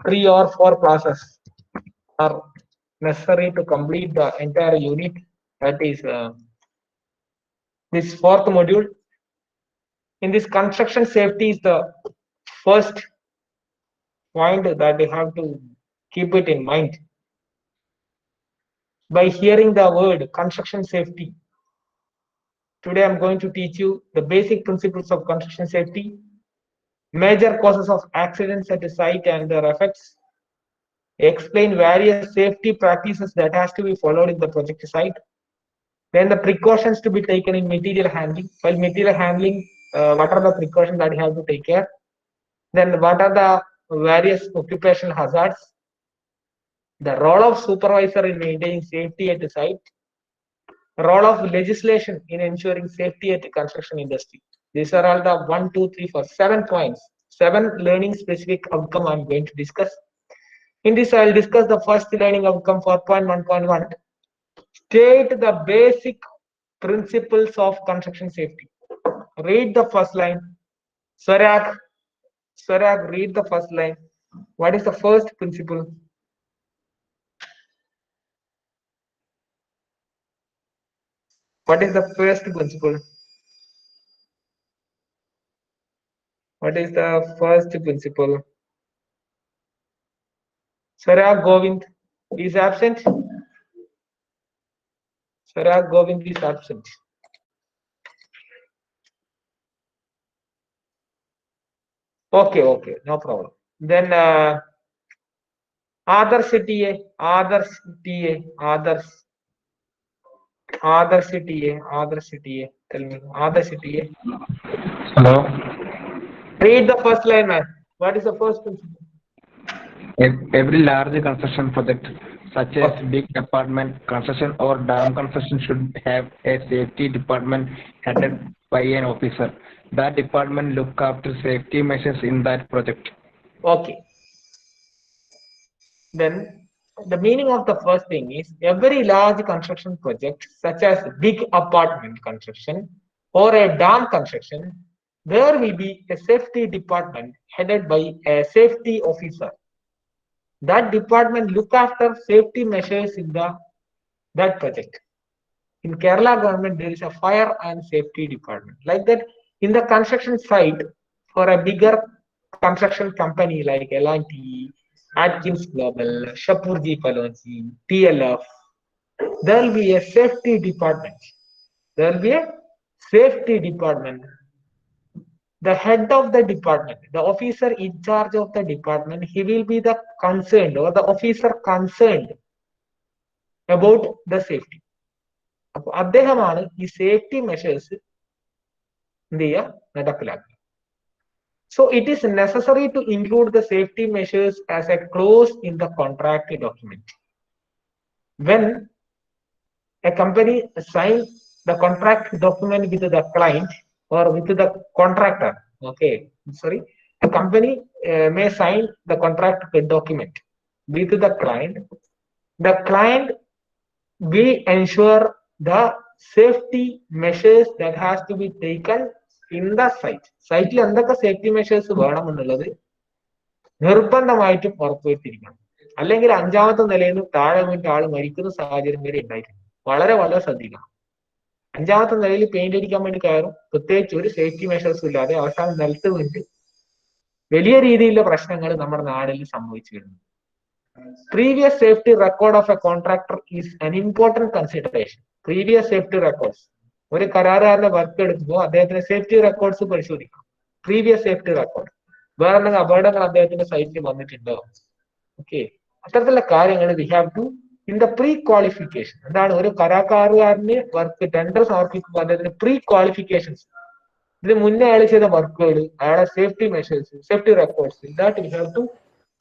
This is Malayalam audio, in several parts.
3 or 4 classes are necessary to complete the entire unit. That is this fourth module. In this, construction safety is the first point that you have to keep it in mind. By hearing the word construction safety, today I'm going to teach you the basic principles of construction safety, major causes of accidents at the site and their effects, explain various safety practices that has to be followed in the project site, then the precautions to be taken in material handling. While material handling, what are the precautions that you have to take care? Then what are the various occupational hazards? The role of supervisor in maintaining safety at the site, role of legislation in ensuring safety at the construction industry. These are all the 1, 2, 3, 4, 7 points, 7 learning specific outcome I'm going to discuss. In this, I'll discuss the first learning outcome 4.1.1. State the basic principles of construction safety. Read the first line. Swarag, read the first line. What is the first principle? What is the first principle? What is the first principle? Swarag Govind is absent. Swarag Govind is absent. Okay, no problem. Then Adarsh TA, tell me, Adarsh TA. Hello. Read the first line, man. What is the first principle? Every large construction project, such as big apartment construction or dam construction, should have a safety department headed by an officer. That department look after safety measures in that project. Okay. Then the meaning of the first thing is every large construction project, such as big apartment construction or a dam construction, there will be a safety department headed by a safety officer. That department look after safety measures in that project. In Kerala government, there is a fire and safety department. Like that, in the construction site, for a bigger construction company like L&T, Atkins Global, Shapurji Palonji, TLF, there will be a safety department. There will be a safety department. The head of the department, the officer in charge of the department, he will be the concerned or the officer concerned about the safety. അപ്പോൾ അദ്ദേഹമാണ് ഈ സേഫ്റ്റി മെഷേഴ്സ് എന്ത് ചെയ്യുക നടപ്പിലാക്കുക. So it is necessary to include the safety measures as a clause in the contract document. When a company signs the contract document with the client or with the contractor, a company may sign the contract document with the client. The client will ensure the safety measures that has to be taken in the site. സൈറ്റിൽ എന്തൊക്കെ സേഫ്റ്റി മെഷേഴ്സ് വേണം എന്നുള്ളത് നിർബന്ധമായിട്ടും ഉറപ്പുവരുത്തിയിരിക്കണം. അല്ലെങ്കിൽ 5ാമത്തെ നിലയിൽ നിന്ന് താഴെ വീണിട്ട് ആൾ മരിക്കുന്ന സാഹചര്യം വരെ ഉണ്ടായിട്ടുണ്ട്. വളരെ വളരെ ശ്രദ്ധിക്കണം. 5ാമത്തെ നിലയിൽ പെയിന്റ് അടിക്കാൻ വേണ്ടി കയറും, പ്രത്യേകിച്ച് ഒരു സേഫ്റ്റി മെഷേഴ്സും ഇല്ലാതെ അവസാനം നിലത്ത് വീണിട്ട് വലിയ രീതിയിലുള്ള പ്രശ്നങ്ങൾ നമ്മുടെ നാടിൽ സംഭവിച്ചു വരുന്നു. Previous safety record of a contractor is an important consideration. Previous safety records. ഒരു കരാറുകാരന്റെ വർക്ക് എടുക്കുമ്പോൾ അദ്ദേഹത്തിന്റെ സേഫ്റ്റി റെക്കോർഡ്സ് പരിശോധിക്കണം. പ്രീവിയസ് സേഫ്റ്റി റെക്കോർഡ്, വേറെ എന്തെങ്കിലും അപകടങ്ങൾ അദ്ദേഹത്തിന്റെ സൈറ്റിൽ വന്നിട്ടുണ്ടോ? ഓക്കെ, അത്തരത്തിലുള്ള കാര്യങ്ങൾ we have to in the pre qualification. എന്താണ് ഒരു കരാറുകാരന് വർക്ക് ടെൻഡർ സമർപ്പിക്കുമ്പോൾ അദ്ദേഹത്തിന് പ്രീ ക്വാളിഫിക്കേഷൻസ്, ഇതിന് മുന്നേ അയാൾ ചെയ്ത വർക്കുകൾ, അയാളുടെ safety measures, safety records, that we have to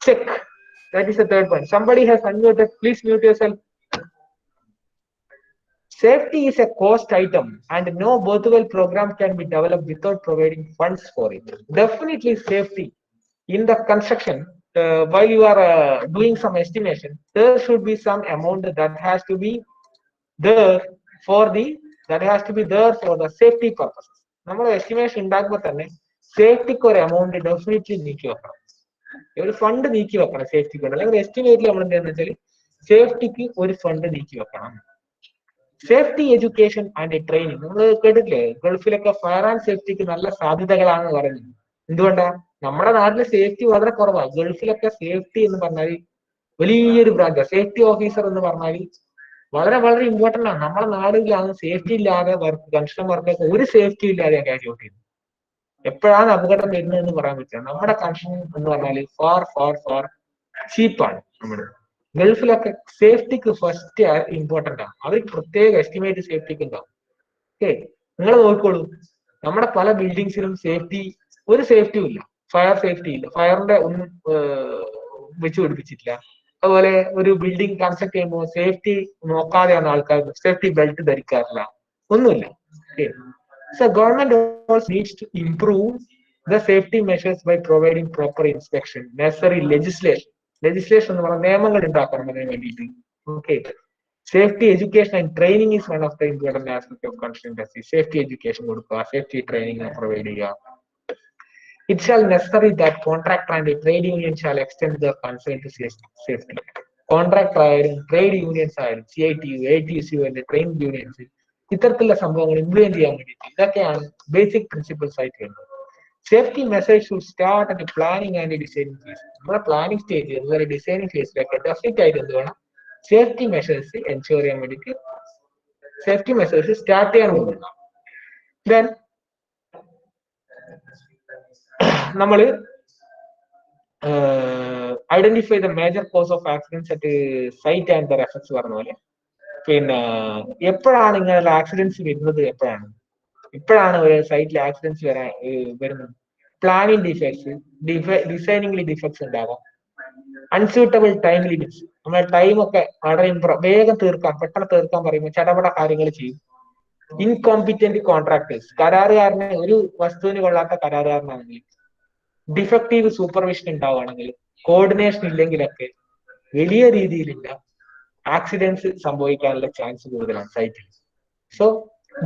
check. That is the third point. Somebody has unmuted. Please mute yourself. Safety is a cost item and no worthwhile program can be developed without providing funds for it. Definitely safety. In the construction, while you are doing some estimation, there should be some amount that has to be there for the safety purposes. നമ്മൾ എസ്റ്റിമേഷൻ ഉണ്ടാക്കുമ്പോൾ തന്നെ സേഫ്റ്റിക്ക് ഒരു എമൗണ്ട് ഡെഫിനറ്റ്ലി നീക്കി വെക്കണം. ഒരു ഫണ്ട് നീക്കി വെക്കണം സേഫ്റ്റിക്ക് വേണ്ടി. അല്ലെങ്കിൽ എസ്റ്റിമേറ്റിൽ നമ്മൾ എന്താണെന്ന് വെച്ചാൽ സേഫ്റ്റിക്ക് ഒരു ഫണ്ട് നീക്കി വെക്കണം. സേഫ്റ്റി എഡ്യൂക്കേഷൻ ആൻഡ് ട്രെയിനിങ് നമ്മൾ കേട്ടിട്ടില്ലേ? ഗൾഫിലൊക്കെ ഫയർ ആൻഡ് സേഫ്റ്റിക്ക് നല്ല സാധ്യതകളാണെന്ന് പറയുന്നത്. എന്തുകൊണ്ടാ? നമ്മുടെ നാട്ടില് സേഫ്റ്റി വളരെ കുറവാണ്. ഗൾഫിലൊക്കെ സേഫ്റ്റി എന്ന് പറഞ്ഞാൽ വലിയൊരു ബ്രാഞ്ചാണ്. സേഫ്റ്റി ഓഫീസർ എന്ന് പറഞ്ഞാൽ വളരെ വളരെ ഇമ്പോർട്ടന്റ് ആണ്. നമ്മുടെ നാടുകളിലാണ് സേഫ്റ്റി ഇല്ലാതെ കൺസ്ട്രക്ഷൻ വർക്കൊക്കെ ഒരു സേഫ്റ്റി ഇല്ലാതെ ക്യാരി ഔട്ട് ചെയ്യുന്നത്. എപ്പോഴാണ് അപകടം വരുന്നതെന്ന് പറയാൻ പറ്റില്ല. നമ്മുടെ കൺസ്ട്രക്ഷൻ എന്ന് പറഞ്ഞാൽ ഫാർ ഫാർ ഫാർ ചീപ്പാണ്. നമ്മുടെ ഗൾഫിലൊക്കെ സേഫ്റ്റിക്ക് ഫസ്റ്റ് ഇമ്പോർട്ടന്റ് ആണ്. അവർക്ക് പ്രത്യേക എസ്റ്റിമേറ്റ് സേഫ്റ്റിക്ക് ഉണ്ടാവും. ഓക്കെ, നിങ്ങൾ നോക്കിക്കോളൂ, നമ്മുടെ പല ബിൽഡിങ്സിലും ഒരു സേഫ്റ്റിയും ഇല്ല. ഫയർ സേഫ്റ്റി ഇല്ല, ഫയറിന്റെ ഒന്നും വെച്ച് പിടിപ്പിച്ചിട്ടില്ല. അതുപോലെ ഒരു ബിൽഡിംഗ് കൺസ്ട്രക്ട് ചെയ്യുമ്പോൾ സേഫ്റ്റി നോക്കാതെയാണ് ആൾക്കാർ സേഫ്റ്റി ബെൽറ്റ് ധരിക്കാറില്ല, ഒന്നുമില്ല. Okay, so government also needs to improve the safety measures by providing proper inspection, necessary legislation എന്ന് പറഞ്ഞ നിയമങ്ങൾ ഉണ്ടാക്കണം അതിന് വേണ്ടിയിട്ട്. Okay, safety education and training is one of the important aspect of construction industry. Safety education കൊടുക്കുക, സേഫ്റ്റി ട്രെയിനിങ് പ്രൊവൈഡ് ചെയ്യുക. It shall necessary that contractor and the trade union shall extend their concern to safety. Contractor ആയാലും ട്രേഡ് യൂണിയൻസ് ആയാലും CITU, ATSU and train unions ഇത്തരത്തിലുള്ള സംഭവങ്ങൾ ഇംപ്ലിമെന്റ് ചെയ്യാൻ വേണ്ടിയിട്ട് ഇതൊക്കെയാണ് ബേസിക് പ്രിൻസിപ്പിൾസ് ആയിട്ട് വരുന്നത്. Safety message should start at planning and designing phase. നമ്മുടെ പ്ലാനിങ് സ്റ്റേജ് അതുപോലെ ഡിസൈനിങ് ഫേസിലൊക്കെ ഡെഫിനറ്റ് ആയിട്ട് എന്ത് വേണം? സേഫ്റ്റി മെഷേഴ്സ് എൻഷുർ ചെയ്യാൻ വേണ്ടിയിട്ട് സേഫ്റ്റി മെഷേഴ്സ് സ്റ്റാർട്ട് ചെയ്യാൻ വേണ്ടിയിട്ടാണ്. ദെൻ നമ്മൾ identify the major cause of accidents at site and their effects പറഞ്ഞ പോലെ, പിന്നെ എപ്പോഴാണ് ഇങ്ങനെയുള്ള ആക്സിഡൻസ് വരുന്നത്? ഇപ്പോഴാണ് ഒരു സൈറ്റിൽ ആക്സിഡൻസ് വരുന്നത്? പ്ലാനിങ് ഡിഫക്ട്സ്, ഡിസൈനിങ് ഡിഫക്ട്സ് ഉണ്ടാവാം. അൺസ്യൂട്ടബിൾ ടൈം ലിമിറ്റ്സ്, നമ്മുടെ ടൈമൊക്കെ വളരെ വേഗം പെട്ടെന്ന് തീർക്കാൻ പറയുമ്പോൾ ചടപട കാര്യങ്ങൾ ചെയ്യും. ഇൻകോമ്പിറ്റന്റ് കോൺട്രാക്ടേഴ്സ്, കരാറുകാരന് ഒരു വസ്തുവിന് കൊള്ളാത്ത കരാറുകാരനാണെങ്കിൽ, ഡിഫക്റ്റീവ് സൂപ്പർവിഷൻ ഉണ്ടാവുകയാണെങ്കിൽ, കോർഡിനേഷൻ ഇല്ലെങ്കിലൊക്കെ വലിയ രീതിയിലുള്ള ആക്സിഡൻസ് സംഭവിക്കാനുള്ള ചാൻസ് കൂടുതലാണ് സൈറ്റിൽ. So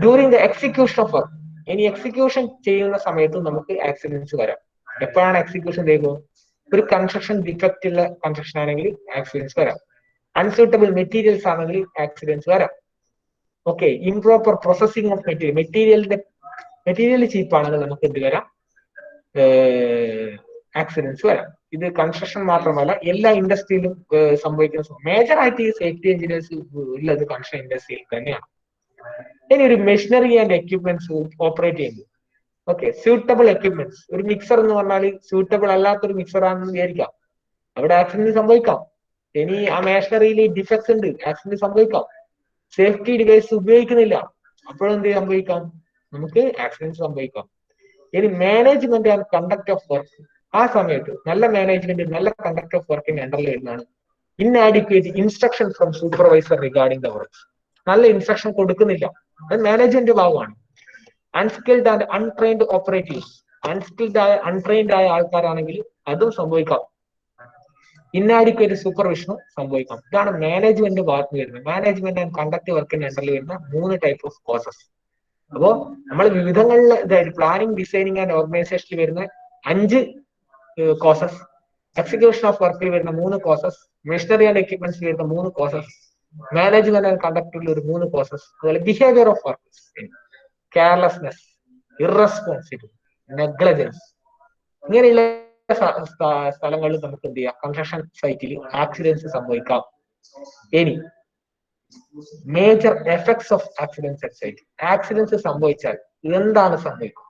during the execution of work, ഇനി എക്സിക്യൂഷൻ ചെയ്യുന്ന സമയത്ത് നമുക്ക് ആക്സിഡൻസ് വരാം. എപ്പോഴാണ് എക്സിക്യൂഷൻ ചെയ്യുന്നത്? ഒരു കൺസ്ട്രക്ഷൻ ഡിഫക്റ്റ് ഉള്ള കൺസ്ട്രക്ഷൻ ആണെങ്കിൽ ആക്സിഡൻസ് വരാം. അൺസൂട്ടബിൾ മെറ്റീരിയൽസ് ആണെങ്കിൽ ആക്സിഡൻസ് വരാം. Okay, improper processing of material ചീപ്പാണെങ്കിൽ നമുക്ക് എന്ത് വരാം? ആക്സിഡൻസ് വരാം. ഇത് കൺസ്ട്രക്ഷൻ മാത്രമല്ല, എല്ലാ ഇൻഡസ്ട്രിയിലും സംഭവിക്കുന്ന മേജർ ആയിട്ട് ഈ സേഫ്റ്റി എഞ്ചിനീയേഴ്സ് ഉള്ളത് കൺസ്ട്രക്ഷൻ ഇൻഡസ്ട്രിയിൽ തന്നെയാണ്. ഇനി ഒരു മെഷീനറി ആൻഡ് എക്യുപ്മെന്റ്സ് ഓപ്പറേറ്റ് ചെയ്യുന്നത്. Okay, suitable equipments. ഒരു മിക്സർ എന്ന് പറഞ്ഞാൽ സ്യൂട്ടബിൾ അല്ലാത്തൊരു മിക്സർ ആണെന്ന് വിചാരിക്കാം, അവിടെ ആക്സിഡന്റ് സംഭവിക്കാം. ഇനി ആ മെഷീനറിയിൽ ഡിഫക്ട്സ് ഉണ്ട്, ആക്സിഡന്റ് സംഭവിക്കാം. സേഫ്റ്റി ഡിവൈസ് ഉപയോഗിക്കുന്നില്ല, അപ്പോഴെന്ത് സംഭവിക്കാം? നമുക്ക് ആക്സിഡന്റ് സംഭവിക്കാം. ഇനി management and conduct of work, ആ സമയത്ത് നല്ല മാനേജ്മെന്റ്, നല്ല കണ്ടക്ട് ഓഫ് വർക്കിന്റെ അണ്ടറിൽ വരുന്നതാണ് inadequate instruction from supervisor regarding the work. നല്ല ഇൻസ്ട്രക്ഷൻ കൊടുക്കുന്നില്ല, അത് മാനേജ്മെന്റ് ഭാഗമാണ്. Unskilled and untrained operatives, untrained ആയ ആൾക്കാരാണെങ്കിൽ അതും സംഭവിക്കാം. ഇൻആഡിക്വേറ്റ് സൂപ്പർവിഷനും സംഭവിക്കാം. ഇതാണ് മാനേജ്മെന്റ് ഭാഗത്ത് വരുന്നത്. മാനേജ്മെന്റ് ആൻഡ് കണ്ടക്ട് വർക്കിന്റെ അണ്ടറിൽ വരുന്ന 3 ടൈപ്പ് ഓഫ് കോസസ്. അപ്പോ നമ്മൾ വിവിധങ്ങളിൽ പ്ലാനിങ്, ഡിസൈനിങ് ആൻഡ് ഓർഗനൈസേഷനിൽ വരുന്ന 5 കോസസ്, എക്സിക്യൂഷൻ ഓഫ് വർക്കിൽ വരുന്ന 3 കോസസ്, മെഷീനറി ആൻഡ് എക്യുപ്മെന്റ്സിൽ വരുന്ന 3 കോസസ്, മാനേജ്മെന്റ് ആൻഡ് കണ്ടക്ടറിൽ ഒരു 3 കോസസ്. അതുപോലെ behaviour of workers, carelessness, irresponsible, negligence, ഇങ്ങനെയുള്ള സ്ഥലങ്ങളിൽ നമുക്ക് എന്ത് ചെയ്യാം? കൺസ്ട്രക്ഷൻ സൈറ്റിൽ ആക്സിഡൻസ് സംഭവിക്കാം. ഇനി major effects of accidents at site. Accidents സംഭവിച്ചാൽ എന്താണ് സംഭവിക്കുക?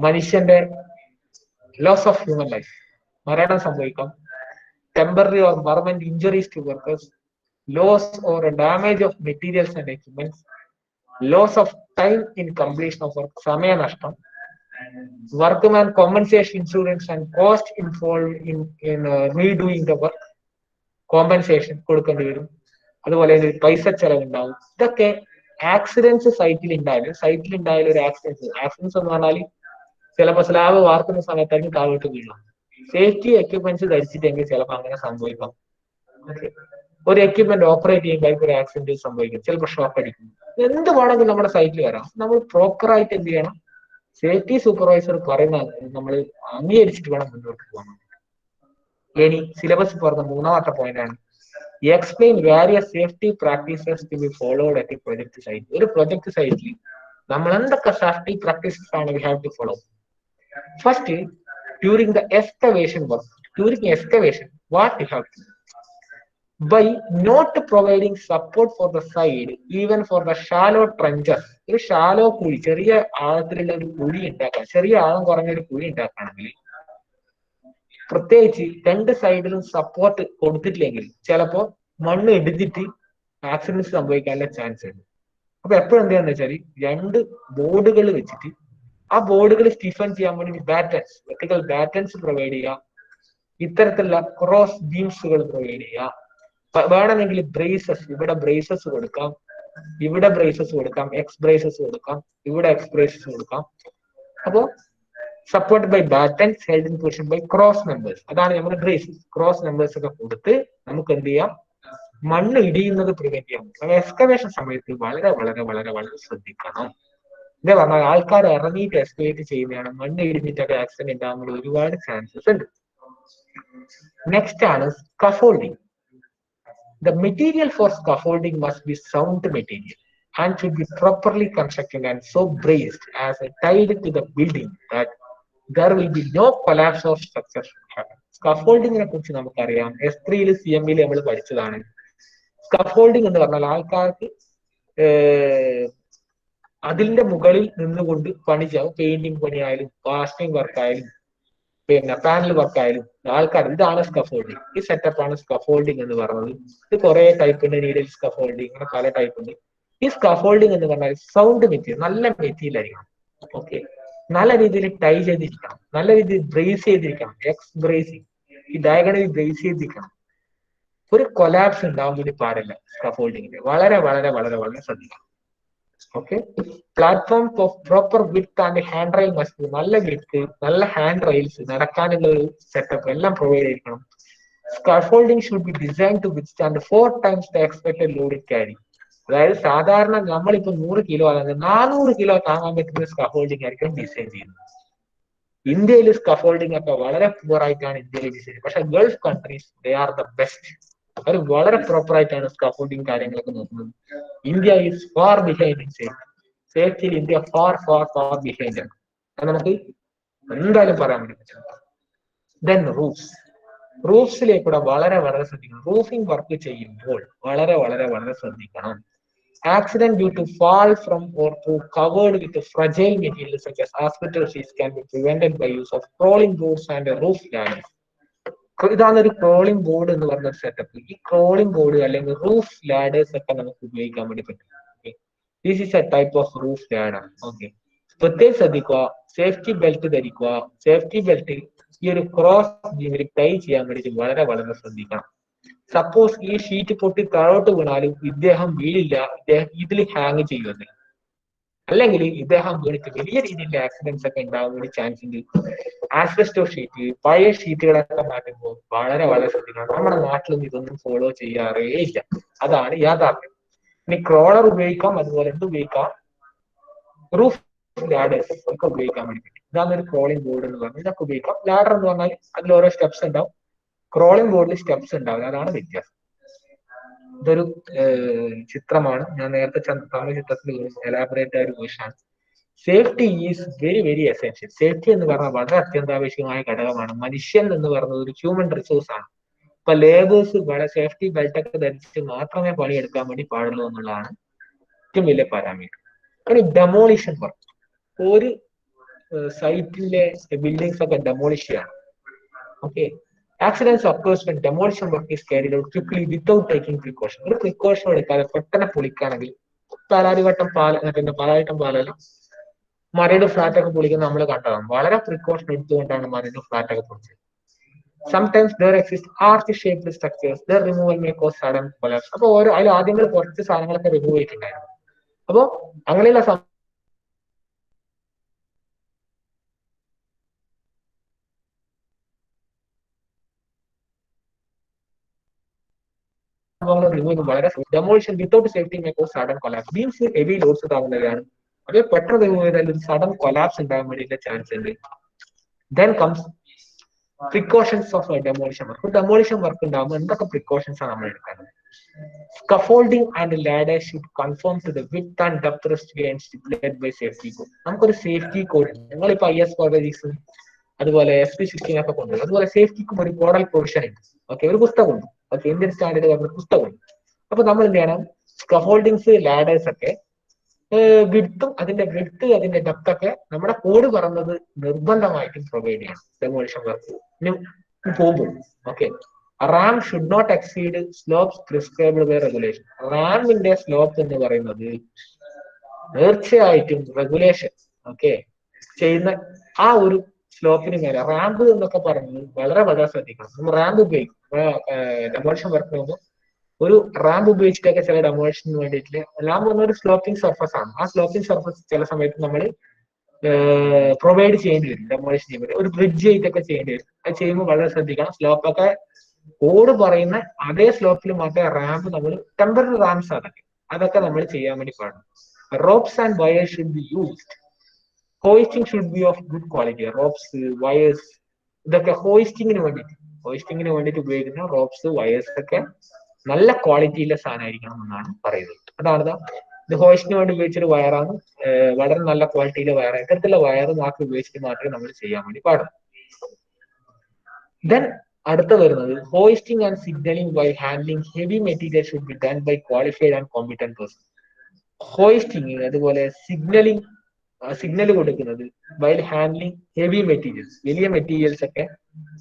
മനുഷ്യന്റെ ലോസ് ഓഫ് ഹ്യൂമൻ ലൈഫ്, മരണം സംഭവിക്കാം. Temporary or permanent injuries to workers, loss or damage of materials and equipments, loss of time in completion of work, സമയനഷ്ടം, workman compensation insurance and cost involve in redoing the work, compensation കൊടുക്കേണ്ടി വരും. അതുപോലെ പൈസ ചെലവുണ്ടാവും. ഇതൊക്കെ ആക്സിഡൻസ് സൈറ്റിൽ ഉണ്ടായാലും ഒരു ആക്സിഡൻസ് എന്ന് പറഞ്ഞാൽ ചിലപ്പോൾ സ്ലാബ് വാർക്കുന്ന സമയത്തായിരിക്കും താഴോട്ട് വീഴാം. സേഫ്റ്റി എക്യുപ്മെന്റ്സ് ധരിച്ചിട്ടെങ്കിൽ ചിലപ്പോൾ അങ്ങനെ സംഭവിക്കാം. ഒരു എക്യുപ്മെന്റ് ഓപ്പറേറ്റ് ചെയ്യുമ്പോൾ ഒരു ആക്സിഡന്റ് സംഭവിക്കും, ചിലപ്പോൾ ഷോക്ക് അടിക്കും. എന്ത് വേണമെങ്കിലും നമ്മുടെ സൈറ്റിൽ വരാം. നമ്മൾ പ്രോപ്പറായിട്ട് എന്ത് ചെയ്യണം? സേഫ്റ്റി സൂപ്പർവൈസർ പറയുന്ന നമ്മൾ അംഗീകരിച്ചിട്ട് വേണം മുന്നോട്ട് പോകാൻ. ഇനി സിലബസ് പറഞ്ഞ മൂന്നാമത്തെ പോയിന്റ് ആണ് explain various safety practices to be followed at project site. ഒരു പ്രൊജക്ട് സൈറ്റിൽ നമ്മൾ എന്തൊക്കെ സേഫ്റ്റി പ്രാക്ടീസസ് ആണ് we have to follow. First, during the excavation work, during excavation what you have to by not providing support for the side even for the shallow trenches. ഒരു ഷാലോ കുഴി, ചെറിയ ആഴത്തിലുള്ള ഒരു കുഴി ഉണ്ടാക്കാൻ, ചെറിയ ആഴം കുറഞ്ഞ ഒരു കുഴി ഉണ്ടാക്കുകയാണെങ്കിൽ പ്രത്യേകിച്ച് രണ്ട് സൈഡിലും സപ്പോർട്ട് കൊടുത്തിട്ടില്ലെങ്കിൽ ചിലപ്പോ മണ്ണ് ഇടിച്ചിട്ട് ആക്സിഡൻസ് സംഭവിക്കാനുള്ള ചാൻസ് ഉണ്ട്. അപ്പൊ എപ്പോഴും എന്താന്ന് വെച്ചാൽ രണ്ട് ബോർഡുകൾ വെച്ചിട്ട് ആ ബോർഡുകൾ സ്റ്റിഫൻ ചെയ്യാൻ വേണ്ടി ബാറ്റൻസ്, വെർട്ടിക്കൽ ബാറ്റൻസ് പ്രൊവൈഡ് ചെയ്യുക, ഇത്തരത്തിലുള്ള ക്രോസ് ബീംസുകൾ പ്രൊവൈഡ് ചെയ്യുക. വേണമെങ്കിൽ ബ്രേസസ്, ഇവിടെ ബ്രേസസ് കൊടുക്കാം, ഇവിടെ ബ്രേസസ് കൊടുക്കാം, എക്സ് ബ്രേസസ് കൊടുക്കാം, ഇവിടെ എക്സ് ബ്രേസസ് കൊടുക്കാം. അപ്പോ support by battens, held in position by cross members, അതാണ് നമ്മുടെ ബ്രേസസ്. ക്രോസ് മെമ്പേഴ്സ് ഒക്കെ കൊടുത്ത് നമുക്ക് എന്ത് ചെയ്യാം, മണ്ണ് ഇടിയുന്നത് പ്രിവെന്റ് ചെയ്യാം. എക്സ്കവേഷൻ സമയത്ത് വളരെ വളരെ വളരെ വളരെ ശ്രദ്ധിക്കണം. ഇതേ പറഞ്ഞാൽ ആൾക്കാർ ഇറങ്ങിയിട്ട് എക്സ്കവേറ്റ് ചെയ്യുന്നതാണ്, മണ്ണ് ഇടിഞ്ഞിട്ടൊക്കെ ആക്സിഡന്റ് ഉണ്ടാകുമ്പോൾ ഒരുപാട് ചാൻസസ് ഉണ്ട്. നെക്സ്റ്റ് ആണ് scaffolding. The material for scaffolding must be sound material and should be properly constructed and so braced as tied to the building that there will be no collapse of structure. സ്കഫോൾഡിങ്ങിനെ കുറിച്ച് നമുക്കറിയാം, S3 CME നമ്മൾ പഠിച്ചതാണ്. സ്കഫോൾഡിംഗ് എന്ന് പറഞ്ഞാൽ ആൾക്കാർക്ക് അതിന്റെ മുകളിൽ നിന്നുകൊണ്ട് പണി ചെയ്യാം. പെയിന്റിങ് പണിയായാലും പ്ലാസ്റ്ററിംഗ് വർക്കായാലും പിന്നെ പാനൽ വർക്കായാലും ആൾക്കാർ, ഇതാണ് സ്കഫോൾഡിങ്. ഈ സെറ്റപ്പാണ് സ്കഫോൾഡിങ് എന്ന് പറയുന്നത്. ഇത് കുറെ ടൈപ്പ് ഉണ്ട്, നീഡൽ സ്കഫോൾഡിങ്, അങ്ങനെ പല ടൈപ്പ് ഉണ്ട്. ഈ സ്കഫോൾഡിങ് എന്ന് പറഞ്ഞാൽ സൗണ്ട് മെറ്റീരിയൽ, നല്ല മെറ്റീരിയൽ ആയിരിക്കണം. ഓക്കെ, നല്ല രീതിയിൽ ടൈ ചെയ്തിരിക്കണം, നല്ല രീതിയിൽ ബ്രേസ് ചെയ്തിരിക്കണം, എക്സ് ബ്രേസിങ്, ഈ ഡയഗണലി ബ്രേസ് ചെയ്തിരിക്കണം. ഒരു കൊലാപ്സ് ഉണ്ടാവാൻ വേണ്ടി പാടില്ല സ്കഫോൾഡിങ്ങിന്. വളരെ വളരെ വളരെ വളരെ ശ്രദ്ധിക്കണം. Okay, platform proper width and hand rail must, നല്ല വിഡ്ത്ത്, നല്ല ഹാൻഡ് റെയിൽസ്, നടക്കാനുള്ള ഒരു സെറ്റപ്പ് എല്ലാം പ്രൊവൈഡ് ചെയ്തിരിക്കണം. Scaffolding should be design to withstand 4 times the expected load it carry. അതായത് സാധാരണ നമ്മളിപ്പോ 100 കിലോ അല്ലെങ്കിൽ 400 കിലോ താങ്ങാൻ പറ്റുന്ന സ്കാഫോൾഡിംഗ് ആയിരിക്കും ഡിസൈൻ ചെയ്യുന്നത്. ഇന്ത്യയിൽ സ്കാഫോൾഡിംഗ് ഒക്കെ വളരെ പുവർ ആയിട്ടാണ് ഇന്ത്യയിൽ ഡിസൈൻ, പക്ഷെ Gulf countries they are the best. അവർ വളരെ പ്രോപ്പർ ആയിട്ടാണ് സ്കാഫോൾഡിംഗ് കാര്യങ്ങളൊക്കെ നോക്കുന്നത്. India is far behind in safety. സേഫ്റ്റിയിൽ India far far far behind ആണ്, അത് നമുക്ക് എന്തായാലും പറയാൻ വേണ്ടി പറ്റും. ദെൻ റൂഫ്സ്, റൂഫ്സിലേക്കൂടെ വളരെ വളരെ ശ്രദ്ധിക്കണം. റൂഫിംഗ് വർക്ക് ചെയ്യുമ്പോൾ വളരെ വളരെ വളരെ ശ്രദ്ധിക്കണം. Accident due to fall from or through covered with fragile materials such as asbestos sheets can be prevented by use of crawling boards and roof ladders. ഇതാണ് ഒരു ക്രോളിംഗ് ബോർഡ് എന്ന് പറഞ്ഞ സെറ്റപ്പ്. ഈ ക്രോളിംഗ് ബോർഡ് അല്ലെങ്കിൽ റൂഫ് ലാഡേഴ്സ് ഒക്കെ നമുക്ക് ഉപയോഗിക്കാൻ വേണ്ടി പറ്റും. This is A type of roof ladder. Okay, പ്രത്യേകം ശ്രദ്ധിക്കുക, സേഫ്റ്റി ബെൽറ്റ് ധരിക്കുക. സേഫ്റ്റി ബെൽറ്റ് ഈ ഒരു ക്രോസ് ബീമിൽ ടൈ ചെയ്യാൻ വേണ്ടിയിട്ട് വളരെ വളരെ ശ്രദ്ധിക്കണം. സപ്പോസ് ഈ ഷീറ്റ് പൊട്ടി താഴോട്ട് വീണാലും ഇദ്ദേഹം വീഴില്ല, ഇദ്ദേഹം ഇതിൽ ഹാങ് ചെയ്യുന്നത്, അല്ലെങ്കിൽ ഇദ്ദേഹം വീണിട്ട് വലിയ രീതിയിലുള്ള ആക്സിഡൻസ് ഒക്കെ ഉണ്ടാകാൻ വേണ്ടി ചാൻസ് ഉണ്ട്. ആസ്ബസ്റ്റോ ഷീറ്റ്, പഴയ ഷീറ്റുകളൊക്കെ മാറ്റുമ്പോൾ വളരെ വളരെ ശ്രദ്ധിക്കണം. നമ്മുടെ നാട്ടിലൊന്നും ഇതൊന്നും ഫോളോ ചെയ്യാറേ ഇല്ല, അതാണ് യാഥാർത്ഥ്യം. ഇനി ക്രോളർ ഉപയോഗിക്കാം, അതുപോലെ എന്ത് ഉപയോഗിക്കാം, റൂഫ് ലാഡേഴ്സ് ഒക്കെ ഉപയോഗിക്കാൻ വേണ്ടി പറ്റും. ഇതാണ് ഒരു ക്രോളിംഗ് ബോർഡ് എന്ന് പറഞ്ഞാൽ, ഇതൊക്കെ ഉപയോഗിക്കാം. ലാഡർ എന്ന് പറഞ്ഞാൽ അതിൽ ഓരോ സ്റ്റെപ്സ് ഉണ്ടാവും, ക്രോളിംഗ് ബോർഡിൽ സ്റ്റെപ്സ് ഉണ്ടാവില്ല, അതാണ് വ്യത്യാസം. ഇതൊരു ചിത്രമാണ്, ഞാൻ നേരത്തെ തമിഴ് ചിത്രത്തിൽ എലാബറേറ്റ് ആയ ഒരു വേർഷനാണ്. Safety is very very essential. Safety എന്ന് പറഞ്ഞാൽ വളരെ അത്യന്താപേക്ഷികമായ ഘടകമാണ്. മനുഷ്യൻ എന്ന് പറയുന്നത് ഒരു ഹ്യൂമൻ റിസോഴ്സ് ആണ്. ഇപ്പൊ ലേബേഴ്സ് വളരെ സേഫ്റ്റി ബെൽറ്റ് ഒക്കെ ധരിച്ചിട്ട് മാത്രമേ പണിയെടുക്കാൻ വേണ്ടി പാടുള്ളൂ എന്നുള്ളതാണ് ഏറ്റവും വലിയ പാരാമീറ്റർ. ഒരു ഡെമോളിഷൻ വർക്ക്, ഒരു സൈറ്റിലെ ബിൽഡിങ്സ് ഒക്കെ ഡെമോളിഷ് ചെയ്യണം. Okay, accidents occurs when demolition work is carried out quickly without taking precaution. ഒരു പ്രിക്കോഷൻ എടുക്കാതെ പെട്ടെന്ന് പൊളിക്കുകയാണെങ്കിൽ, പാലാരിവട്ടം പാലാരിവട്ടം പാലല്ല, മരട് ഫ്ലാറ്റ് ഒക്കെ പൊളിക്കുന്ന നമ്മൾ കണ്ടതാണ്. വളരെ പ്രിക്കോഷൻ എടുത്തുകൊണ്ടാണ് മരട് ഫ്ലാറ്റ് ഒക്കെ പൊളിച്ചത്. Sometimes there exist arch shaped structures, their removal may cause sudden collapse. അപ്പൊ ഓരോ അതിൽ ആദ്യങ്ങൾ കുറച്ച് സാധനങ്ങളൊക്കെ റിമൂവ് ചെയ്തിട്ടുണ്ടായിരുന്നു. അപ്പൊ അങ്ങനെയുള്ള വളരെ demolition without safety may cause sudden collapse. Beams heavy loads താങ്ങുന്നവരാണ്, അത് പെട്ടെന്ന് റിമൂവ് ചെയ്താൽ ഒരു സഡൻ കൊലാപ്സ് ഉണ്ടാകാൻ വേണ്ടിയിട്ട് ചാൻസ് ഉണ്ട്. Then comes precautions of demolition work. Demolition work ഉണ്ടാകുമ്പോൾ എന്തൊക്കെ പ്രിക്കോഷൻസ് ആണ് നമ്മൾ എടുക്കേണ്ടത്? Scaffolding and ladder should confirm to the width and depth restrictions declared by safety code. നമുക്കൊരു സേഫ്റ്റി കോഡ്, നിങ്ങളിപ്പോ IS കോഡേജ് അതുപോലെ SP16 ഒക്കെ കൊണ്ടുവരും. അതുപോലെ സേഫ്റ്റിക്കും ഒരു കോഡൽ പ്രൊവിഷൻ ഉണ്ട്. ഓക്കെ, ഒരു പുസ്തകമുണ്ട്. ഓക്കെ, ഇന്ത്യൻ സ്റ്റാൻഡേർഡ് ഗവൺമെന്റ് പുസ്തകമുണ്ട്. അപ്പൊ നമ്മൾ എന്ത് ചെയ്യണം? സ്കഫോൾഡിങ്സ്, ലാഡേഴ്സ് ഒക്കെ വിഡ്ത്തും അതിന്റെ ഡെപ്ത് ഒക്കെ നമ്മുടെ കോഡ് പറഞ്ഞത് നിർബന്ധമായിട്ടും പ്രൊവൈഡ് ചെയ്യണം ഡെമോളിഷൻ വർക്ക് പോകുമ്പോൾ. Okay, ramp should not exceed slopes prescribed by regulation. റാമിന്റെ സ്ലോപ്പ് എന്ന് പറയുന്നത് തീർച്ചയായിട്ടും റെഗുലേഷൻ ചെയ്യുന്ന ആ ഒരു സ്ലോപ്പിന് മേലെ റാമ്പ് എന്നൊക്കെ പറയുന്നത് വളരെ വളരെ ശ്രദ്ധിക്കണം. നമ്മൾ റാമ്പ് ഉപയോഗിക്കും ഡെമോളിഷൻ വർക്ക് ചെയ്യുമ്പോൾ ഒരു റാമ്പ് ഉപയോഗിച്ചിട്ടൊക്കെ ചില ഡെമോളിഷന് വേണ്ടിയിട്ട് റാമ്പ് പറഞ്ഞ ഒരു സ്ലോപ്പിംഗ് സർഫസ് ആണ്. ആ സ്ലോപ്പിംഗ് സർഫസ് ചില സമയത്ത് നമ്മൾ പ്രൊവൈഡ് ചെയ്യേണ്ടി വരും. ഡെമോളിഷൻ ചെയ്യുമ്പോൾ ഒരു ബ്രിഡ്ജ് ചെയ്തിട്ടൊക്കെ ചെയ്യേണ്ടി വരും. അത് ചെയ്യുമ്പോൾ വളരെ ശ്രദ്ധിക്കണം. സ്ലോപ്പൊക്കെ കോഡ് പറയുന്ന അതേ സ്ലോപ്പിൽ മാത്രമേ റാമ്പ് നമ്മൾ ടെമ്പററി റാംസ് അതൊക്കെ നമ്മൾ ചെയ്യാൻ വേണ്ടി പാടും. Ropes and wires should be used. Hoisting should be of good quality. Ropes, wires ഇതൊക്കെ ഹോയിസ്റ്റിങ്ങിന് വേണ്ടിയിട്ട് ഉപയോഗിക്കുന്ന റോപ്സ്, വയേഴ്സ് ഒക്കെ നല്ല ക്വാളിറ്റിയിലെ സാധനമായിരിക്കണം എന്നാണ് പറയുന്നത്. അതാണ് ഇത് ഹോയിസ്റ്റിന് വേണ്ടി ഉപയോഗിച്ചൊരു വയറാണ്, വളരെ നല്ല ക്വാളിറ്റിയിലെ വയർ. ഇത്തരത്തിലുള്ള വയർ മാത്രം ഉപയോഗിച്ചിട്ട് മാത്രമേ നമ്മൾ ചെയ്യാൻ വേണ്ടി പാടുള്ളൂ. ദെൻ അടുത്ത വരുന്നത് hoisting and signalling by handling heavy material should be done by qualified and competent person. Hoisting അതുപോലെ സിഗ്നൽ കൊടുക്കുന്നത് വൈൽ ഹാൻഡ്ലിംഗ് ഹെവി മെറ്റീരിയൽസ്, വലിയ മെറ്റീരിയൽസ് ഒക്കെ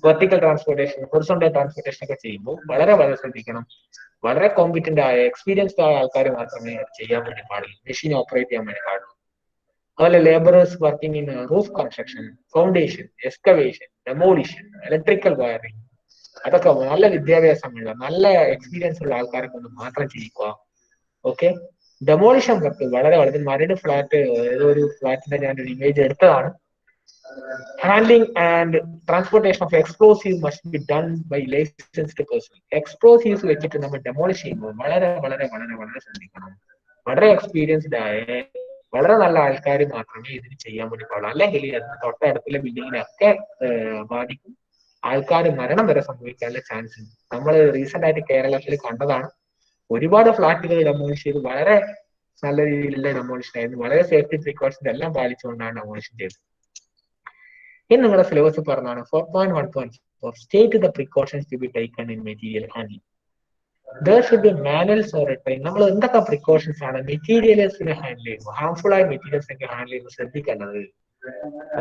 വെർട്ടിക്കൽ ട്രാൻസ്പോർട്ടേഷൻ, ഹൊറിസോണ്ടൽ ട്രാൻസ്പോർട്ടേഷൻ ഒക്കെ ചെയ്യുമ്പോൾ വളരെ വളരെ ശ്രദ്ധിക്കണം. വളരെ കോമ്പിറ്റന്റ് ആയ എക്സ്പീരിയൻസ്ഡ് ആയ ആൾക്കാർ മാത്രമേ ചെയ്യാൻ വേണ്ടി പാടുള്ളൂ, മെഷീൻ ഓപ്പറേറ്റ് ചെയ്യാൻ വേണ്ടി പാടുള്ളൂ. അതുപോലെ labourers working in roof construction, foundation, excavation, demolition, electrical wiring അതൊക്കെ നല്ല വിദ്യാഭ്യാസമുള്ള നല്ല എക്സ്പീരിയൻസ് ഉള്ള ആൾക്കാരെ കൊണ്ട് മാത്രം ചെയ്യിക്കുക. ഓക്കെ, ഡെമോളിഷൻ വർക്ക് വളരെ വളരെ മരട് ഫ്ലാറ്റ്, ഏതോ ഒരു ഫ്ലാറ്റിന്റെ ഞാനൊരു ഇമേജ് എടുത്തതാണ്. Handling and transportation of explosive must be done by licensed person. Explosives വെച്ചിട്ട് നമ്മൾ ഡെമോളിഷ് ചെയ്യുമ്പോൾ വളരെ വളരെ വളരെ വളരെ ശ്രദ്ധിക്കണം. വളരെ എക്സ്പീരിയൻസ്ഡ് ആയ വളരെ നല്ല ആൾക്കാർ മാത്രമേ ഇതിന് ചെയ്യാൻ വേണ്ടി പാടുള്ളൂ. അല്ലെങ്കിൽ അതിന് തൊട്ടടുത്തുള്ള ബിൽഡിങ്ങിനൊക്കെ ബാധിക്കും. ആൾക്കാർ മരണം വരെ സംഭവിക്കാനുള്ള ചാൻസ് ഉണ്ട്. നമ്മൾ റീസെന്റ് ആയിട്ട് കേരളത്തിൽ കണ്ടതാണ്. ഒരുപാട് ഫ്ലാറ്റുകൾ ഡെമോളിഷ് ചെയ്ത് വളരെ നല്ല രീതിയിലുള്ള ഡെമോളിഷൻ ആയിരുന്നു. വളരെ സേഫ്റ്റി പ്രിക്കോഷൻസ് എല്ലാം പാലിച്ചുകൊണ്ടാണ് ഡെമോളിഷൻ ചെയ്തത്. ഇനി നിങ്ങളുടെ സിലബസ് പറഞ്ഞാണ് 4.1.4 state the precautions to be taken in material handling. There should be manuals or train. നമ്മൾ എന്തൊക്കെ പ്രിക്കോഷൻസ് ആണ് മെറ്റീരിയൽസിനെ ഹാൻഡിൽ ചെയ്യുമ്പോൾ, ഹാർംഫുൾ ആയ മെറ്റീരിയൽസ് ഒക്കെ ഹാൻഡിൽ ചെയ്യുമ്പോൾ ശ്രദ്ധിക്കേണ്ടത്?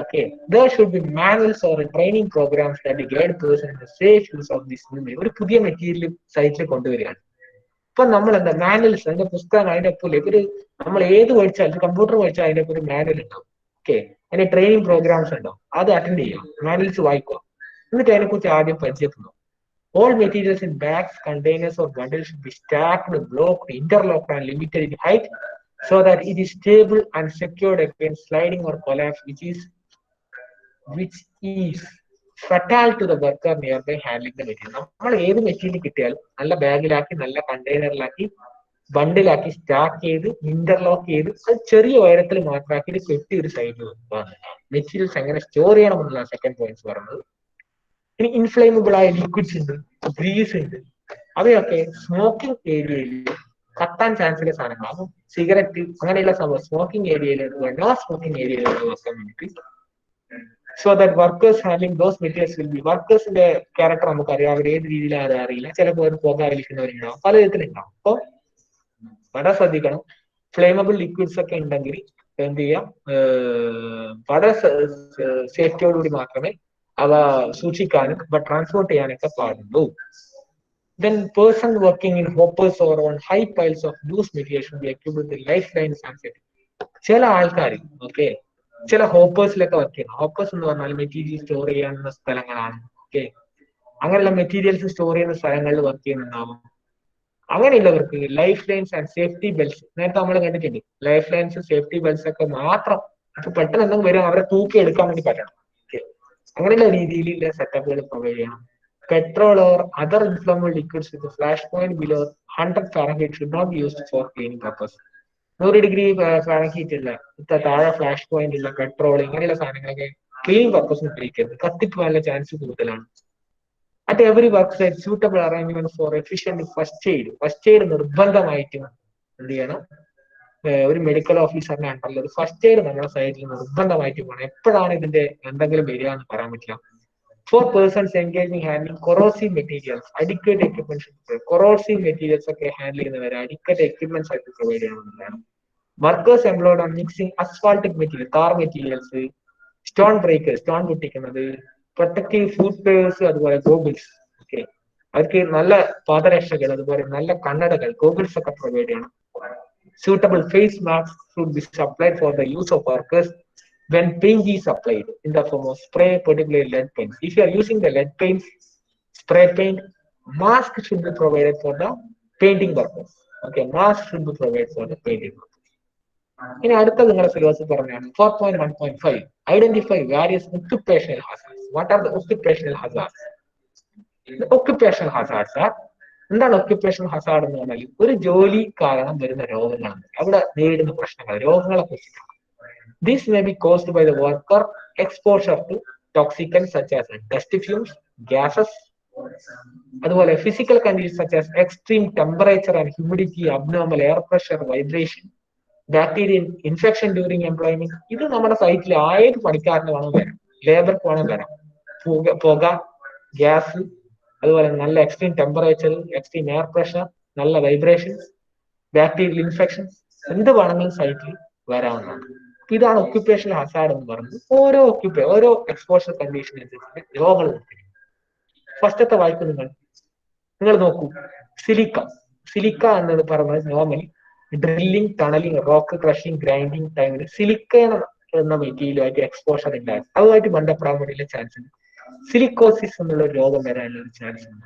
Okay, there should be manuals or training programs that guide person in the safe use of this new. ഒരു പുതിയ മെറ്റീരിയൽ സൈറ്റിൽ കൊണ്ടുവരികയാണ്. ഇപ്പൊ നമ്മൾ എന്താ മാനുവൽസ്, അതിന്റെ പുസ്തകം അതിന്റെ ഒപ്പം ഇവര് നമ്മൾ ഏത് പഠിച്ചാലും കമ്പ്യൂട്ടർ പഠിച്ചാൽ അതിന്റെ ഒരു മാനുവൽ ഉണ്ടാവും. ഓക്കെ, അതിന്റെ ട്രെയിനിങ് പ്രോഗ്രാംസ് ഉണ്ടാവും. അത് അറ്റൻഡ് ചെയ്യാം, മാനുവൽസ് വായിക്കുക, എന്നിട്ട് അതിനെ കുറിച്ച് ആദ്യം പരിചയപ്പെടുന്നു. All materials in bags, containers or bundles should be stacked, blocked, interlocked and limited in height so that it is stable and secured against sliding or collapse, which is fatal to the worker nearby handling the material. നമ്മൾ ഏത് മെറ്റീരിയൽ കിട്ടിയാലും നല്ല ബാഗിലാക്കി, നല്ല കണ്ടെയ്നറിലാക്കി, ബണ്ടിലാക്കി, സ്റ്റാക്ക് ചെയ്ത്, ഇന്റർലോക്ക് ചെയ്ത്, അത് ചെറിയ ഉയരത്തിൽ മാത്രമാക്കി കെട്ടി ഒരു സൈഡിൽ വെക്കുക. മെറ്റീരിയൽസ് എങ്ങനെ സ്റ്റോർ ചെയ്യണം എന്നുള്ള സെക്കൻഡ് പോയിന്റ്സ് പറഞ്ഞത്. ഇനി ഇൻഫ്ലേമബിൾ ആയ ലിക്വിഡ്സ് ഉണ്ട്, ഗ്രീസ് ഉണ്ട്, അവയൊക്കെ സ്മോക്കിംഗ് ഏരിയയിൽ കത്താൻ ചാൻസ് ഉള്ള സാധനങ്ങൾ. അപ്പം സിഗരറ്റ് അങ്ങനെയുള്ള സംഭവം സ്മോക്കിംഗ് ഏരിയയിൽ, നോ സ്മോക്കിംഗ് ഏരിയയിൽ വെക്കാൻ വേണ്ടിയിട്ട്. So that workers handling those materials will be. വർക്കേഴ്സിന്റെ ക്യാരക്ടർ നമുക്കറിയാം, അവർ ഏത് രീതിയിലാണ് അറിയില്ല. ചിലപ്പോൾ പോകാതിരിക്കുന്നവരുണ്ടാവും, പല വിധത്തിലുണ്ടാവും. അപ്പോൾ വളരെ ശ്രദ്ധിക്കണം. ഫ്ലേമബിൾ ലിക്വിഡ്സ് ഒക്കെ ഉണ്ടെങ്കിൽ എന്ത് ചെയ്യാം, വളരെ സേഫ്റ്റിയോടുകൂടി മാത്രമേ അവ സൂക്ഷിക്കാനും ട്രാൻസ്പോർട്ട് ചെയ്യാനൊക്കെ പാടുള്ളൂ. Then person working in hoppers or on high piles of loose material should be equipped with lifelines and safety. ചില ആൾക്കാർ ചില ഹോപ്പേഴ്സിലൊക്കെ വർക്ക് ചെയ്യണം. ഹോപ്പേഴ്സ് എന്ന് പറഞ്ഞാൽ മെറ്റീരിയൽ സ്റ്റോർ ചെയ്യുന്ന സ്ഥലങ്ങളാണ്. അങ്ങനെയുള്ള മെറ്റീരിയൽസ് സ്റ്റോർ ചെയ്യുന്ന സ്ഥലങ്ങളിൽ വർക്ക് ചെയ്യുന്നുണ്ടാവും. അങ്ങനെയുള്ളവർക്ക് life lines and safety belts നേരത്തെ നമ്മൾ കണ്ടിട്ടുണ്ട്. ലൈഫ് ലൈൻസ്, സേഫ്റ്റി ബെൽറ്റ്സ് ഒക്കെ മാത്രം പെട്ടെന്ന് എന്തെങ്കിലും വരും അവരെ തൂക്കി എടുക്കാൻ വേണ്ടി പറ്റണം. അങ്ങനെയുള്ള രീതിയിലുള്ള സെറ്റപ്പുകൾ പ്രൊവൈഡ് ചെയ്യണം. Petrol or other inflammable liquids with flash point below 100 Fahrenheit should not be used for cleaning purpose. 100 degree Fahrenheit ഉള്ള താഴെ ഫ്ലാഷ് പോയിന്റ് ഉള്ള പെട്രോൾ ഇങ്ങനെയുള്ള സാധനങ്ങളൊക്കെ ക്ലീനിങ് പർപ്പസിന് ഉപയോഗിക്കരുത്. കത്തിപ്പോകാനുള്ള ചാൻസ് കൂടുതലാണ്. At every work site suitable arrangement for efficient first aid. First aid നിർബന്ധമായിട്ടും എന്ത് ചെയ്യണം? ഒരു മെഡിക്കൽ ഓഫീസറിന്റെ അണ്ടറിൽ ഒരു ഫസ്റ്റ് എയ്ഡ് നമ്മുടെ സൈറ്റിൽ നിർബന്ധമായിട്ട് പോകണം. എപ്പോഴാണ് ഇതിന്റെ എന്തെങ്കിലും വരിക എന്ന് പറയാൻ പറ്റില്ല. For persons engaging handling corrosive materials, adequate equipments. Corrosive materials ഒക്കെ ഹാൻഡിൽ ചെയ്യുന്നവരെ അഡിക്വേറ്റ് എക്യുപ്മെന്റ്സ് ആയിട്ട് പ്രൊവൈഡ് ചെയ്യണമെന്നുള്ളതാണ്. Workers employed on mixing asphaltic material, tar materials, stone breakers, stone പൊട്ടിക്കുന്നത്, പ്രൊട്ടക്റ്റീവ് ഫുട് വെയർസ്, അതുപോലെ ഗോഗിൾസ്. ഓക്കെ, അവർക്ക് നല്ല പാദരക്ഷകൾ, അതുപോലെ നല്ല കണ്ണടകൾ, ഗോഗിൾസ് ഒക്കെ പ്രൊവൈഡ് ചെയ്യണം. Suitable face masks should be supplied for the use of workers when paint is applied in the form of spray, particularly lead paint. If you are using the lead paint, spray paint, mask should be provided for the painting purpose. Okay, mask should be provided for the painting purpose. ഇനി അടുത്ത നിങ്ങളുടെ സിലബസ് പറഞ്ഞാണ് 4.1.5 identify various occupational hazards. What are the occupational hazards? Occupational hazards are, എന്താണ് ഒക്യുപ്പേഷണൽ ഹസാർഡ് എന്ന് പറഞ്ഞാൽ ഒരു ജോലി കാരണം വരുന്ന രോഗങ്ങളാണ്, അവിടെ നേരിടുന്ന പ്രശ്നങ്ങൾ, രോഗങ്ങളെ കുറിച്ചിട്ടാണ്. This may be caused by the worker exposure to toxicants such as dust fumes, gases, അതുപോലെ physical condition such as extreme temperature and humidity, abnormal air pressure, vibration, bacterial infection during employment. ഇത് നമ്മുടെ സൈറ്റിൽ ഏത് പണിക്കാരന് വേണം വരാം, ലേബർക്ക് വേണം വരാം. പുക, ഗ്യാസ്, അതുപോലെ നല്ല extreme temperature, extreme air pressure, നല്ല വൈബ്രേഷൻസ്, ബാക്ടീരിയൽ ഇൻഫെക്ഷൻസ്, എന്ത് വേണമെങ്കിലും സൈറ്റിൽ വരാവുന്നതാണ്. ഇതാണ് ഒക്യുപ്പേഷണൽ ഹസാർഡ് എന്ന് പറയുന്നത്. ഓരോ എക്സ്പോഷർ കണ്ടീഷൻ അനുസരിച്ച് രോഗങ്ങൾ. ഫസ്റ്റത്തെ വായിക്കും നിങ്ങൾ നോക്കൂ. സിലിക്ക എന്നത് പറയുന്നത് normally drilling, tunnelling, rock crushing, grinding ടൈമിൽ സിലിക്ക എന്ന മെറ്റീരിയലുമായിട്ട് എക്സ്പോഷർ ഉണ്ടാകും. അതുമായിട്ട് ബന്ധപ്പെടാൻ വേണ്ടിയുള്ള ചാൻസ് ഉണ്ട്. സിലിക്കോസിസ് എന്നുള്ള ഒരു രോഗം വരാനുള്ള ഒരു ചാൻസ് ഉണ്ട്.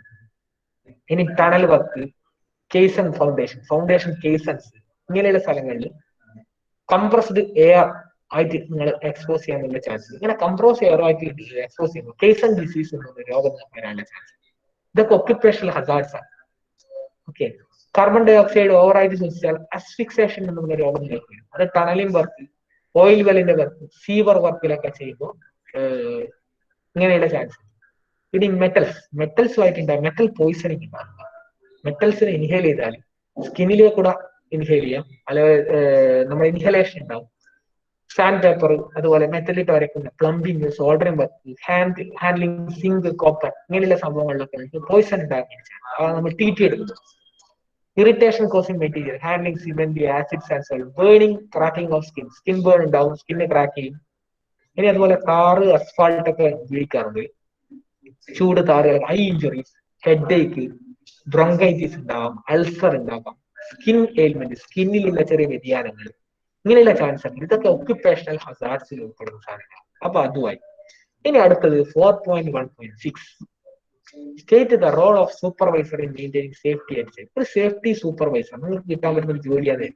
ഇനി ടണൽ വർക്ക്, കേസൺ ഫൗണ്ടേഷൻ കേസൺസ്, ഇങ്ങനെയുള്ള സ്ഥലങ്ങളിൽ കംപ്രസ്ഡ് എയർ ആയിട്ട് നിങ്ങൾ എക്സ്പോസ് ചെയ്യാനുള്ള ചാൻസ്. ഇങ്ങനെ കംപ്രസ് എയർ ആയിട്ട് എക്സ്പോസ് ചെയ്യുമ്പോൾ കേസൺ ഡിസീസ് എന്നുള്ള രോഗം വരാനുള്ള ചാൻസ്. ഇതൊക്കെ ഒക്യുപ്പേഷണൽ ഹസാർഡ്സ് ആണ്. ഓക്കെ, കാർബൺ ഡൈ ഓക്സൈഡ് ഓവറായിട്ട് ശ്വസിച്ചാൽ അസ്ഫിക്സേഷൻ എന്നുള്ള രോഗം വരും. അത് ടണലിംഗ് വർക്ക്, ഓയിൽ വെല്ലിന്റെ വർക്ക്, സീവർ വർക്കിലൊക്കെ ചെയ്യുമ്പോൾ ഇങ്ങനെയുള്ള ചാൻസ്. ഇനി മെറ്റൽസുമായിട്ടുണ്ടാകും മെറ്റൽ പോയിസണിങ് ഉണ്ടാകുക. മെറ്റൽസിനെ ഇൻഹേൽ ചെയ്താൽ സ്കിന്നിലെ കൂടെ ഇൻഹേൽ ചെയ്യാം, അല്ലെങ്കിൽ നമ്മുടെ ഇൻഹലേഷൻ ഉണ്ടാവും. സാൻഡ് പേപ്പർ, അതുപോലെ മെറ്റലിട്ട് വരയ്ക്കുന്ന plumbing, soldering work, handling zinc, copper, ഇങ്ങനെയുള്ള സംഭവങ്ങളിലൊക്കെ പോയിസൺ ഉണ്ടാകുന്ന നമ്മൾ ട്രീറ്റ് ചെയ്തെടുക്കും. Irritation causing material, handling cement, acids and salt, burning, cracking of skin burn ഉണ്ടാവും, സ്കിന്ന് ക്രാക്ക് ചെയ്യും. ഇനി അതുപോലെ താറ്, അസ്ഫാൾട്ട് ഒക്കെ ഉപയോഗിക്കാറുണ്ട്. ചൂട് താറുകൾ, eye injuries, headache, bronchitis ഉണ്ടാവാം, അൾസർ ഉണ്ടാവാം, സ്കിൻ എയിൽമെന്റ്, സ്കിന്നിലുള്ള ചെറിയ വ്യതിയാനങ്ങൾ, ഇങ്ങനെയുള്ള ചാൻസ് ഉണ്ട്. ഇതൊക്കെ ഒക്യുപ്പേഷണൽ ഹസാർഡ്സിൽ ഉൾപ്പെടുന്ന സാധനങ്ങൾ. അപ്പൊ അതുമായി ഇനി അടുത്തത് 4.1.6 state the role of supervisor in maintaining safety and safe. ഒരു സേഫ്റ്റി സൂപ്പർവൈസർ നിങ്ങൾക്ക് കിട്ടാൻ പറ്റുന്ന ഒരു ജോലിയാണ്.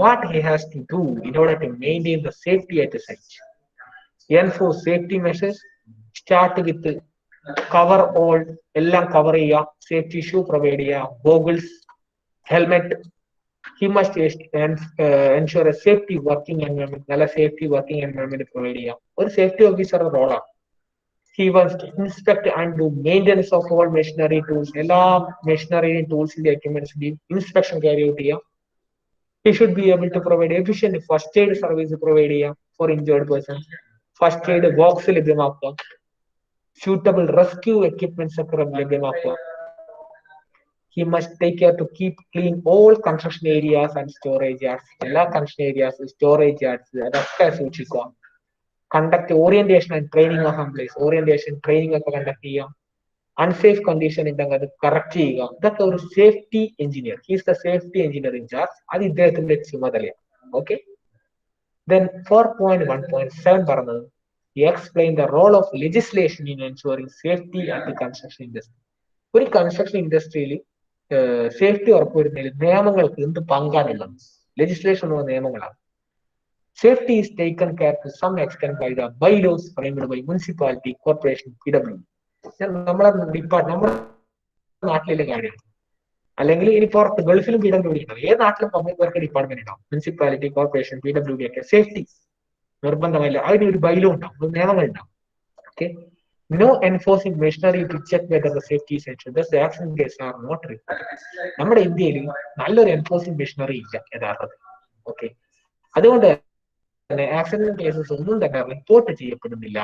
What he has to do in order to maintain the safety at the site. Enforce safety measures, start with cover all, എല്ലാം കവർ ചെയ്യുക, സേഫ്റ്റി ഷൂ പ്രൊവൈഡ് ചെയ്യുക, goggles, helmet. He must ensure a safety working environment, നല്ല സേഫ്റ്റി വർക്കിംഗ് എൻവയോൺമെന്റ് പ്രൊവൈഡ് ചെയ്യാം. ഒരു സേഫ്റ്റി ഓഫീസറുടെ റോളാണ്. He must inspect and do maintenance of all machinery tools. എല്ലാ മെഷീനറിയും ടൂൾസിന്റെ എക്യുപ്മെന്റ്സിന്റെയും ഇൻസ്പെക്ഷൻ ക്യാരി ഔട്ട് ചെയ്യാം. He should be able to provide efficient first aid service provide ചെയ്യാം for injured persons. First aid box ലഭ്യമാക്കുക, suitable rescue equipments ഒക്കെ ലഭ്യമാക്കുക. He must take care to keep clean all construction areas and storage yards. എല്ലാ കൺസ്ട്രക്ഷൻ ഏരിയാസ്, സ്റ്റോറേജ് യാർഡ്സ് അതൊക്കെ സൂക്ഷിക്കുക. Conduct orientation and training of employees, orientation training ഒക്കെ കണ്ടക്ട് ചെയ്യുക. അൺസേഫ് കണ്ടീഷൻ ഉണ്ടെങ്കിൽ അത് കറക്റ്റ് ചെയ്യുക. ഇതൊക്കെ ഒരു safety engineer, he's the safety engineer in charge. അത് ഇദ്ദേഹത്തിന്റെ ചുമതലയാണ്. ഓക്കെ, then 4.1.7 പറഞ്ഞത് explain the role of legislation in ensuring safety at the construction industry. ഒരു കൺസ്ട്രക്ഷൻ ഇൻഡസ്ട്രിയിൽ സേഫ്റ്റി ഉറപ്പുവരുന്നതിൽ നിയമങ്ങൾക്ക് എന്ത് പങ്കാണുള്ളത്? ലെജിസ്ലേഷൻ എന്ന നിയമങ്ങളാണ്. Safety is taken care to some extent by the bylaws framed by municipality, corporation, PW. നമ്മുടെ നാട്ടിലെ കാര്യമാണ്. അല്ലെങ്കിൽ ഇനി പുറത്ത് ഗൾഫിലും PWD ഉണ്ടാവും. ഏത് നാട്ടിലും പബ്ലിക് വർക്ക് ഡിപ്പാർട്ട്മെന്റ് ഉണ്ടാവും. മുനിസിപ്പാലിറ്റി, കോർപ്പറേഷൻ, PWD ഒക്കെ സേഫ്റ്റി നിർബന്ധമല്ല. അതിനൊരു ബൈലോ ഉണ്ടാവും, ഒരു നിയമങ്ങൾ ഉണ്ടാവും. Okay, no enforcing machinery to check whether the safety is ensured. Thus, the accident cases are not reported. നമ്മുടെ ഇന്ത്യയിൽ നല്ലൊരു എൻഫോഴ്സിംഗ് മെഷീനറി ഇല്ല യഥാർത്ഥത്തിൽ. ഓക്കെ, അതുകൊണ്ട് തന്നെ ആക്സിഡന്റ് കേസസ് ഒന്നും തന്നെ റിപ്പോർട്ട് ചെയ്യപ്പെടുന്നില്ല.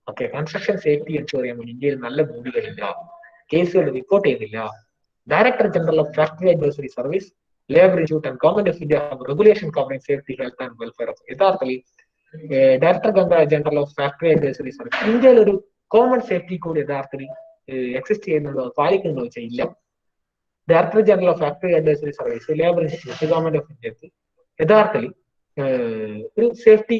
ഓക്കെ, കൺസ്ട്രക്ഷൻ സേഫ്റ്റി എൻഷുർ ചെയ്യാൻ വേണ്ടി ഇന്ത്യയിൽ നല്ല ബോഡികളില്ല, കേസുകൾ റിപ്പോർട്ട് ചെയ്യുന്നില്ല. Director general of factory advisory service, labour institute and government of India regulation covering safety, health and welfare of. യഥാർത്ഥത്തിൽ director general of factory advisory service ഇന്ത്യയിൽ ഒരു കോമൺ സേഫ്റ്റി കോഡ് യഥാർത്ഥത്തിൽ എക്സിസ്റ്റ് ചെയ്യുന്നുണ്ടോ, പാലിക്കുന്നുണ്ടോ വെച്ചാൽ ഇല്ല. Director general of factory advisory service, labour institute, government of ഇന്ത്യക്ക് യഥാർത്ഥത്തിൽ ഒരു സേഫ്റ്റി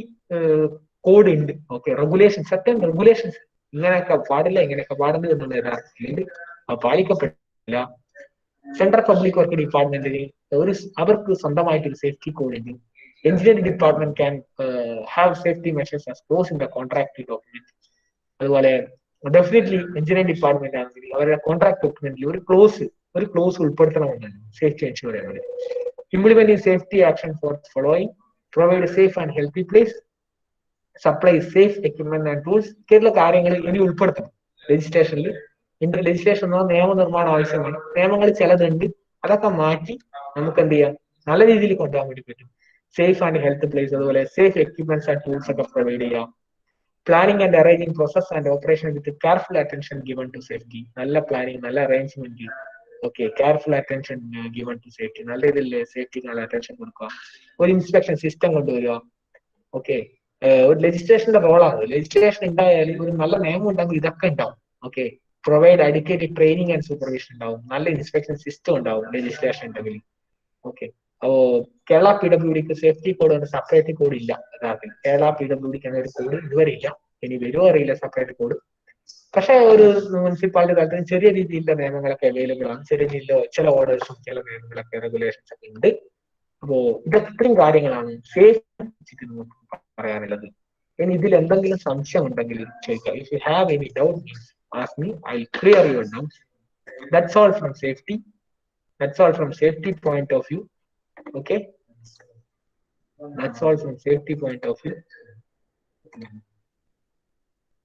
കോഡ് ഉണ്ട്. ഓക്കെ, റെഗുലേഷൻ, സെർട്ടൻ റെഗുലേഷൻസ്, ഇങ്ങനെയൊക്കെ പാടില്ല, ഇങ്ങനെയൊക്കെ പാടുന്നത് എന്നുള്ള യഥാർത്ഥത്തിൽ പാലിക്കപ്പെട്ടില്ല. സെൻട്രൽ പബ്ലിക് വർക്ക് ഡിപ്പാർട്ട്മെന്റിന് അവർക്ക് സ്വന്തമായിട്ട് ഒരു സേഫ്റ്റി കോഡ് ഉണ്ട്. Engineering department can have safety measures as close in the contract document. അതുപോലെ ഡെഫിനറ്റ്ലി എഞ്ചിനീയറിംഗ് ഡിപ്പാർട്ട്മെന്റ് ആണെങ്കിൽ അവരുടെ കോൺട്രാക്ട് ഡോക്യുമെന്റിൽ ഒരു ക്ലോസ് ഉൾപ്പെടുത്തണമെന്നാണ് സേഫ്റ്റി എൻഷുർ ചെയ്യാൻ വേണ്ടി. Implementing safety action for following: provide safe and healthy place, supply safe equipment and tools. Kerala കാര്യങ്ങൾ ഇനി ഉൾപ്പെടുത്തണം ലെജിസ്ലേഷനിൽ. ലെജിസ്ലേഷൻ എന്ന നിയമനിർമ്മാണം ആവശ്യമാണ്. നിയമങ്ങൾ ചിലതുണ്ട്, അതൊക്കെ മാറ്റി നമുക്ക് എന്ത് ചെയ്യാം, നല്ല രീതിയിൽ കൊണ്ടുപോകാൻ വേണ്ടി പറ്റും. സേഫ് ആൻഡ് ഹെൽത്ത് പ്ലേസ്, അതുപോലെ സേഫ് എക്യുപ്മെന്റ്സ് ആൻഡ് ടൂൾസ് ഒക്കെ പ്രൊവൈഡ് ചെയ്യാം. Planning and arranging process and operation with careful attention given to safety. നല്ല പ്ലാനിങ്, നല്ല arrangement, okay, careful attention given to safety, നല്ല രീതിയിൽ സേഫ്റ്റിക്ക് നല്ല അറ്റൻഷൻ കൊടുക്കുക. ഒരു ഇൻസ്പെക്ഷൻ സിസ്റ്റം കൊണ്ടുവരിക. ഓക്കെ, ഒരു ലെജിസ്ലേഷന്റെ റോളാണ്. ലെജിസ്ലേഷൻ ഉണ്ടായാലും ഒരു നല്ല നിയമം ഉണ്ടെങ്കിൽ ഇതൊക്കെ ഉണ്ടാവും. Okay, provide adequate training and supervision ഉണ്ടാവും, നല്ല ഇൻസ്പെക്ഷൻ സിസ്റ്റം ഉണ്ടാവും ലെജിസ്ലേഷൻ ഉണ്ടെങ്കിൽ. ഓക്കെ, അപ്പോ കേരള PWDക്ക് സേഫ്റ്റി കോഡ് ഒരു സെപ്പറേറ്റ് കോഡ് ഇല്ല യഥാർത്ഥത്തിൽ. കേരള PWDക്ക് അങ്ങനെ ഒരു കോഡ് ഇതുവരെ ഇല്ല, ഇനി വരുമോ അറിയില്ല സെപ്പറേറ്റ് കോഡ്. പക്ഷെ ഒരു മുനിസിപ്പാലിറ്റി തലത്തിൽ ചെറിയ രീതിയിലുള്ള നിയമങ്ങളൊക്കെ അവൈലബിൾ ആണ്. ചെറിയ രീതിയിൽ ചില ഓർഡേഴ്സും ചില നിയമങ്ങളൊക്കെ റെഗുലേഷൻസ് ഒക്കെ ഉണ്ട്. അപ്പോ ഇതൊക്കെയും കാര്യങ്ങളാണ് സേഫ്റ്റി നമുക്ക് പറയാനുള്ളത്. ഇനി ഇതിൽ എന്തെങ്കിലും സംശയം ഉണ്ടെങ്കിൽ ചോദിക്കാം. If you have any doubt ask me, I'll clear your doubts. That's all from safety. That's all from safety point of view. Okay, that's all from safety point of view.